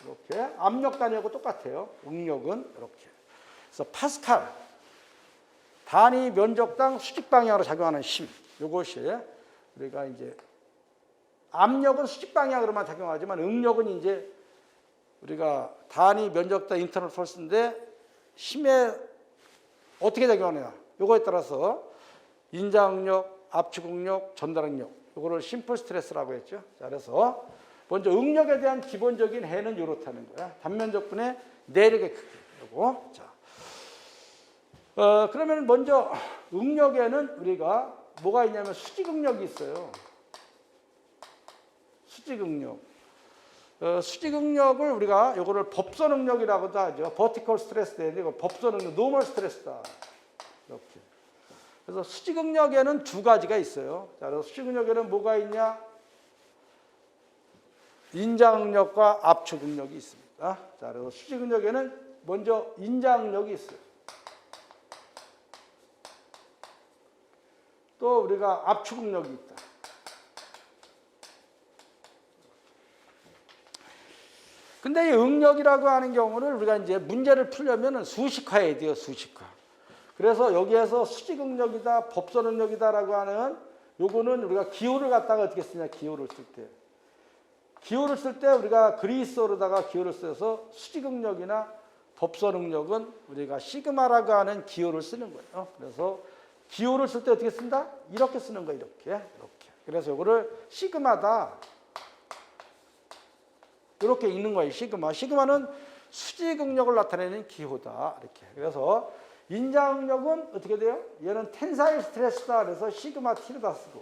이렇게 압력 단위하고 똑같아요. 응력은 이렇게. 그래서 파스칼 단위 면적당 수직 방향으로 작용하는 힘. 이것이 우리가 이제 압력은 수직 방향으로만 작용하지만 응력은 이제 우리가 단위 면적당 인터널 폴스인데 힘에 어떻게 작용하느냐. 요거에 따라서 인자응력, 압축응력, 전달응력. 요거를 심플 스트레스라고 했죠. 자, 그래서 먼저 응력에 대한 기본적인 해는 이렇다는 거야. 단면적분의 내력의 크기. 요거. 자. 그러면 먼저 응력에는 우리가 뭐가 있냐면 수직응력이 있어요. 수직응력. 수직응력을 우리가 요거를 법선응력이라고도 하죠. 버티컬 스트레스 되는데 이거 법선응력, 노멀 스트레스다. 이렇게. 그래서 수직응력에는 두 가지가 있어요. 자, 그래서 수직응력에는 뭐가 있냐? 인자응력과 압축응력이 있습니다. 자, 그래서 수직응력에는 먼저 인자응력이 있어요. 또 우리가 압축응력이 있다. 근데 이 응력이라고 하는 경우는 우리가 이제 문제를 풀려면 수식화해야 돼요, 수식화. 그래서 여기에서 수직응력이다, 법선응력이다라고 하는 요거는 우리가 기호를 갖다가 어떻게 쓰냐, 기호를 쓸 때. 기호를 쓸 때 우리가 그리스어로다가 기호를 써서 수직응력이나 법선응력은 우리가 시그마라고 하는 기호를 쓰는 거예요. 그래서 기호를 쓸 때 어떻게 쓴다? 이렇게 쓰는 거예요, 이렇게. 그래서 요거를 시그마다. 이렇게 읽는 거예요. 시그마. 시그마는 수직응력을 나타내는 기호다. 이렇게. 그래서 인자응력은 어떻게 돼요? 얘는 텐사일 스트레스다. 그래서 시그마 T로다 쓰고.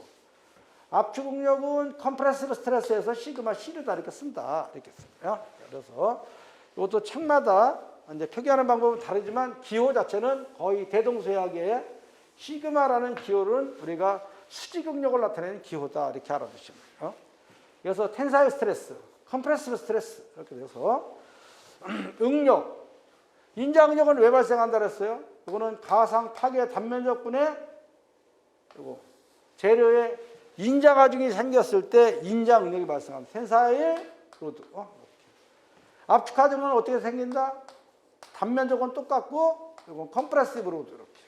압축응력은 컴프레시브 스트레스에서 시그마 C로다 이렇게 쓴다. 이렇게 써요. 그래서 이것도 책마다 이제 표기하는 방법은 다르지만 기호 자체는 거의 대동소이하게 시그마라는 기호는 우리가 수직응력을 나타내는 기호다. 이렇게 알아두시면 돼요. 그래서 텐사일 스트레스. 컴프레시브 스트레스 이렇게 돼서 응력, 인자응력은 왜 발생한다 그랬어요? 이거는 가상 파괴 단면적분에 이거 재료에 인자가중이 생겼을 때 인자응력이 발생합니다. 텐사일 로드. 압축하중은 어떻게 생긴다? 단면적은 똑같고 이건 컴프레시브 로드 이렇게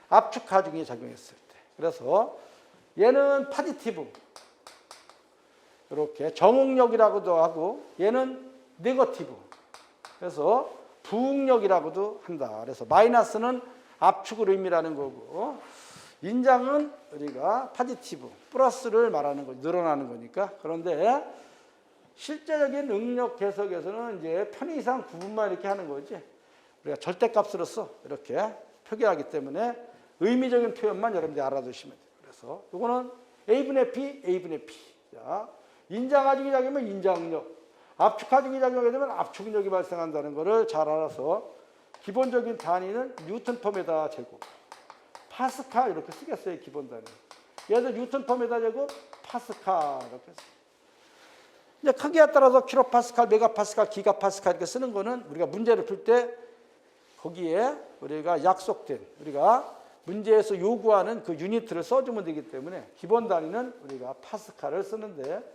압축하중이 작용했을 때. 그래서 얘는 파지티브. 이렇게 정응력이라고도 하고 얘는 네거티브. 그래서 부응력이라고도 한다. 그래서 마이너스는 압축을 의미하는 거고 인장은 우리가 파지티브, 플러스를 말하는 거죠. 늘어나는 거니까. 그런데 실제적인 응력 해석에서는 이제 편의상 구분만 이렇게 하는 거지. 우리가 절대값으로서 이렇게 표기하기 때문에 의미적인 표현만 여러분들이 알아두시면 돼요. 그래서 이거는 A분의 P, A분의 P. 자, 인자가중이 작용하면 인자응력, 압축하중이 작용하게 되면 압축력이 발생한다는 것을 잘 알아서 기본적인 단위는 뉴턴/미터 제곱, 파스칼 이렇게 쓰겠어요. 기본 단위. 얘도 뉴턴/미터 제곱, 파스칼 이렇게 써요. 이제 크기에 따라서 킬로파스칼, 메가파스칼, 기가파스칼 이렇게 쓰는 거는 우리가 문제를 풀 때 거기에 우리가 약속된 우리가 문제에서 요구하는 그 유니트를 써주면 되기 때문에 기본 단위는 우리가 파스칼을 쓰는데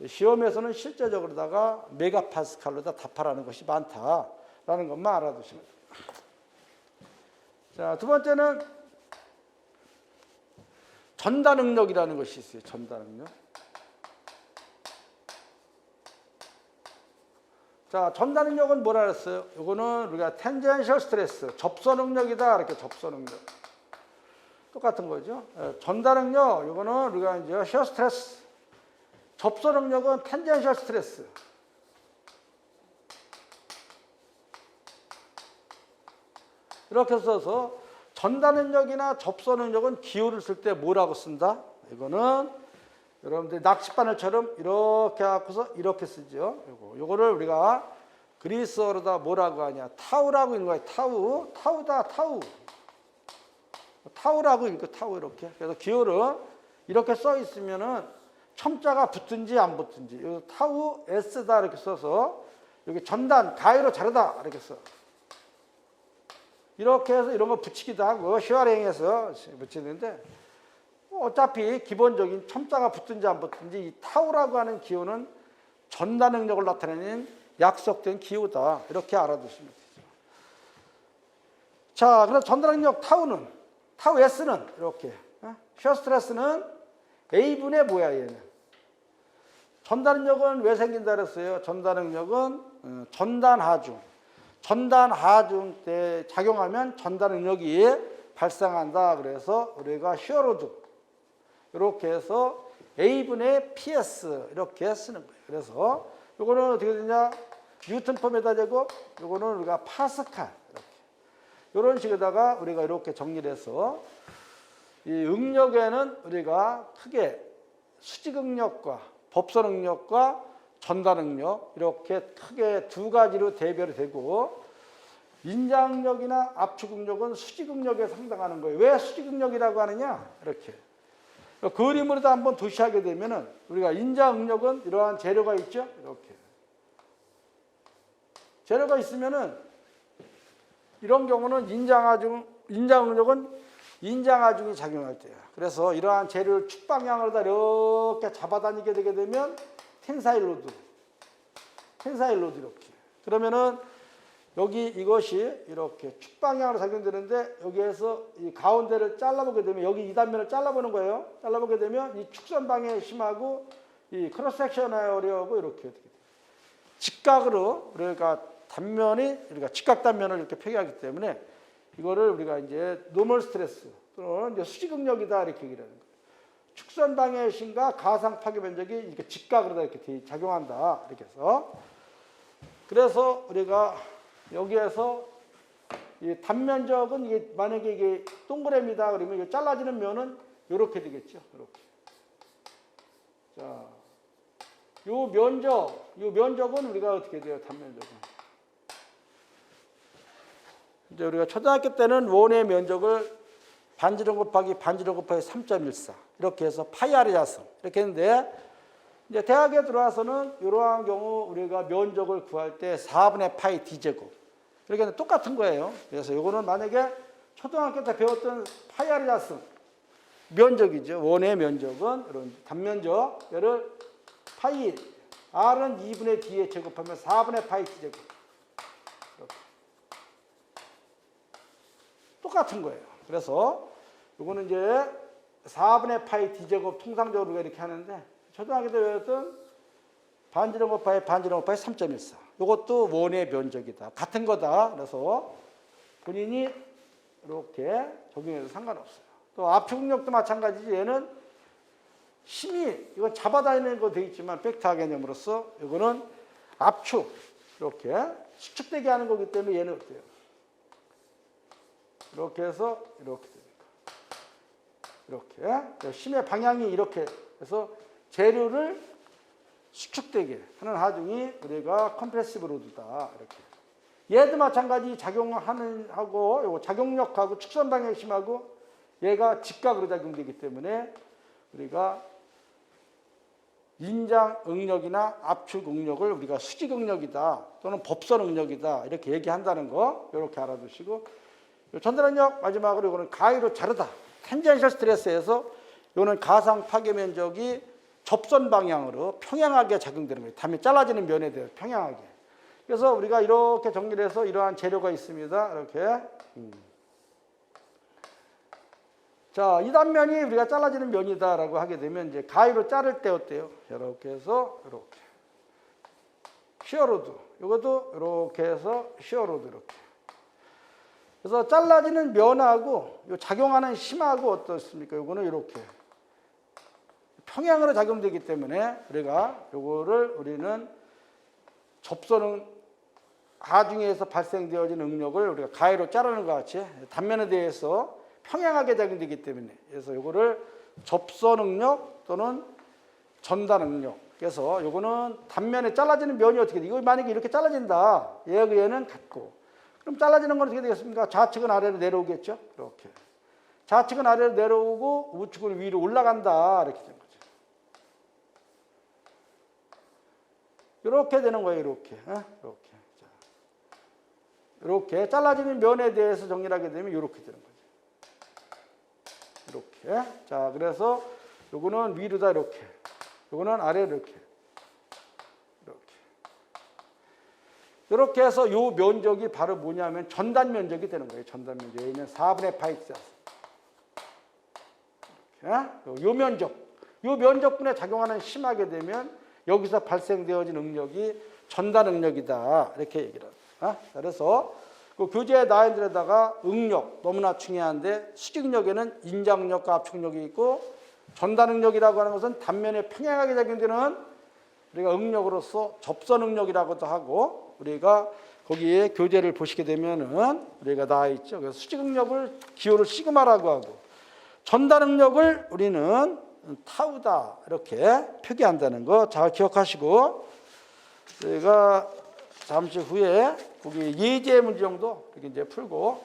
시험에서는 실제적으로다가 메가파스칼로다 답하라는 것이 많다라는 것만 알아두시면 됩니다. 자, 두 번째는 전단응력이라는 것이 있어요. 전단응력. 자, 전단응력은 뭐라 그랬어요? 이거는 우리가 텐젠셜 스트레스, 접선응력이다. 이렇게 접선응력. 똑같은 거죠. 전단응력, 이거는 우리가 이제 시어 스트레스. 접선응력은 텐젠셜 스트레스. 이렇게 써서 전단응력이나 접선응력은 기호를 쓸 때 뭐라고 쓴다? 이거는 여러분들 낚싯바늘처럼 이렇게 하고서 이렇게 쓰죠. 요거를 우리가 그리스어로다 뭐라고 하냐? 타우라고 있는 거예요. 타우. 타우다, 타우. 타우라고 읽고 타우 이렇게. 그래서 기호를 이렇게 써 있으면은 첨자가 붙든지 안 붙든지. 요 타우 S다 이렇게 써서 여기 전단, 가위로 자르다 이렇게 써. 이렇게 해서 이런 거 붙이기도 하고 쉐어링해서 붙이는데 어차피 기본적인 첨자가 붙든지 안 붙든지 이 타우라고 하는 기호는 전달 능력을 나타내는 약속된 기호다. 이렇게 알아두시면 되죠. 자, 그럼 전달 능력 타우 S는 이렇게. 시어 스트레스는 A분의 뭐야, 얘는? 전달 능력은 왜 생긴다 그랬어요? 전달 능력은 전단 하중. 전단 하중 때 작용하면 전달 능력이 발생한다. 그래서 우리가 시어로드 이렇게 해서 A분의 PS 이렇게 쓰는 거예요. 그래서 이거는 어떻게 되냐? 뉴턴 폼에다 제곱, 이거는 우리가 파스칼 이렇게. 이런 식에다가 우리가 이렇게 정리를 해서 이 응력에는 우리가 크게 수직 응력과 법선 응력과 전달 응력 이렇게 크게 두 가지로 대별이 되고 인장 응력이나 압축 응력은 수직 응력에 해당하는 거예요. 왜 수직 응력이라고 하느냐? 이렇게. 그림으로도 한번 도시하게 되면은 우리가 인장 응력은 이러한 재료가 있죠? 이렇게. 재료가 있으면은 이런 경우는 인장 응력은 인장하중이 작용할 때예요. 그래서 이러한 재료를 축방향으로 다 이렇게 잡아다니게 되게 되면 텐사일 로드 이렇게. 그러면은 여기 이것이 이렇게 축방향으로 작용되는데 여기에서 이 가운데를 잘라보게 되면 여기 이 단면을 잘라보는 거예요. 잘라보게 되면 이 축선 방향의 힘하고 이 크로스 섹셔널하고 이렇게 돼요. 직각으로 우리가 우리가 직각 단면을 이렇게 표기하기 때문에 이거를 우리가 이제 노멀 스트레스 또는 이제 수직 응력이다 이렇게 얘기를 하는 거예요. 축선 방향의 힘과 가상 파괴 면적이 이렇게 직각으로 이렇게 작용한다 이렇게 해서 그래서 우리가 여기에서 이 단면적은 이게 만약에 이게 동그라미다 그러면 이거 잘라지는 면은 이렇게 되겠죠. 이렇게. 자, 요 면적은 우리가 어떻게 돼요? 단면적은. 이제 우리가 초등학교 때는 원의 면적을 반지름 곱하기 3.14 이렇게 해서 파이 r 자승 이렇게 했는데 이제 대학에 들어와서는 이러한 경우 우리가 면적을 구할 때 4분의 파이 d제곱 이렇게 똑같은 거예요. 그래서 이거는 만약에 초등학교 때 배웠던 파이 r 자승 면적이죠. 원의 면적은 이런 단면적 얘를 파이 r은 2분의 d에 제곱하면 4분의 파이 d제곱 이렇게. 똑같은 거예요. 그래서 이거는 이제 4분의 파이 d제곱 통상적으로 우리가 이렇게 하는데 초등학교 때 배웠던 반지름 곱하기 3.14 이것도 원의 면적이다. 같은 거다. 그래서 본인이 이렇게 적용해도 상관없어요. 또 압축 응력도 마찬가지지. 얘는 힘이 이건 잡아다니는 거 돼 있지만 벡터 개념으로서 이거는 압축 이렇게 수축되게 하는 거기 때문에 얘는 어때요? 이렇게 해서 이렇게 됩니다. 이렇게 힘의 방향이 이렇게 해서 재료를 수축되게 하는 하중이 우리가 컴프레시브 로드다. 이렇게. 얘도 마찬가지 작용하는 하고 요거 작용력하고 축선 방향 힘하고 얘가 직각으로 작용되기 때문에 우리가 인장 응력이나 압축 응력을 우리가 수직 응력이다 또는 법선 응력이다 이렇게 얘기한다는 거 이렇게 알아두시고 전달 응력 마지막으로 이거는 가위로 자르다 텐젠셜 스트레스에서 이거는 가상 파괴 면적이 접선 방향으로 평행하게 작용되는 거예요. 단면이 잘라지는 면에 대해 평행하게. 그래서 우리가 이렇게 정리를 해서 이러한 재료가 있습니다. 이렇게. 자, 이 단면이 우리가 잘라지는 면이다라고 하게 되면 이제 가위로 자를 때 어때요? 이렇게 해서 이렇게. 시어로드. 이것도 이렇게 해서 시어로드 이렇게. 그래서 잘라지는 면하고 요 작용하는 힘하고 어떻습니까? 이거는 이렇게. 평행으로 작용되기 때문에 우리가 요거를 우리는 접선은 하중에서 발생되어진 응력을 우리가 가위로 자르는 것 같이 단면에 대해서 평행하게 작용되기 때문에 그래서 요거를 접선 응력 또는 전달 응력 그래서 요거는 단면에 잘라지는 면이 어떻게 돼? 이거 만약에 이렇게 잘라진다. 얘는 같고 그럼 잘라지는 건 어떻게 되겠습니까? 좌측은 아래로 내려오겠죠? 이렇게. 좌측은 아래로 내려오고 우측은 위로 올라간다. 이렇게 되는 거죠. 이렇게 되는 거예요. 이렇게. 이렇게. 이렇게 잘라지는 면에 대해서 정리를 하게 되면 이렇게 되는 거죠. 이렇게. 이렇게. 자, 그래서 요거는 위로다 이렇게. 요거는 아래로 이렇게. 이렇게 해서 요 면적이 바로 뭐냐면 전단 면적이 되는 거예요. 전단 면적. 여기는 4분의 파이 x. 요 면적. 요 면적분에 작용하는 심하게 되면 여기서 발생되어진 응력이 전단 응력이다. 이렇게 얘기를 합니다. 그래서 그 교재 나인들에다가 응력 너무나 중요한데 수직력에는 인장력과 압축력이 있고 전단 응력이라고 하는 것은 단면에 평행하게 작용되는 우리가 응력으로서 접선 응력이라고도 하고 우리가 거기에 교재를 보시게 되면은 우리가 나와 있죠. 그래서 수직 응력을 기호를 시그마라고 하고 전단 응력을 우리는 타우다 이렇게 표기한다는 거 잘 기억하시고 저희가 잠시 후에 거기 예제 문제 정도 이렇게 이제 풀고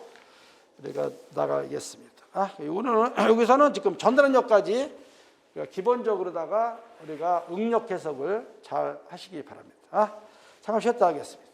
우리가 나가겠습니다. 오늘은 여기서는 지금 전단 응력까지 기본적으로다가 우리가 응력 해석을 잘 하시기 바랍니다. 잠깐 쉬었다 하겠습니다.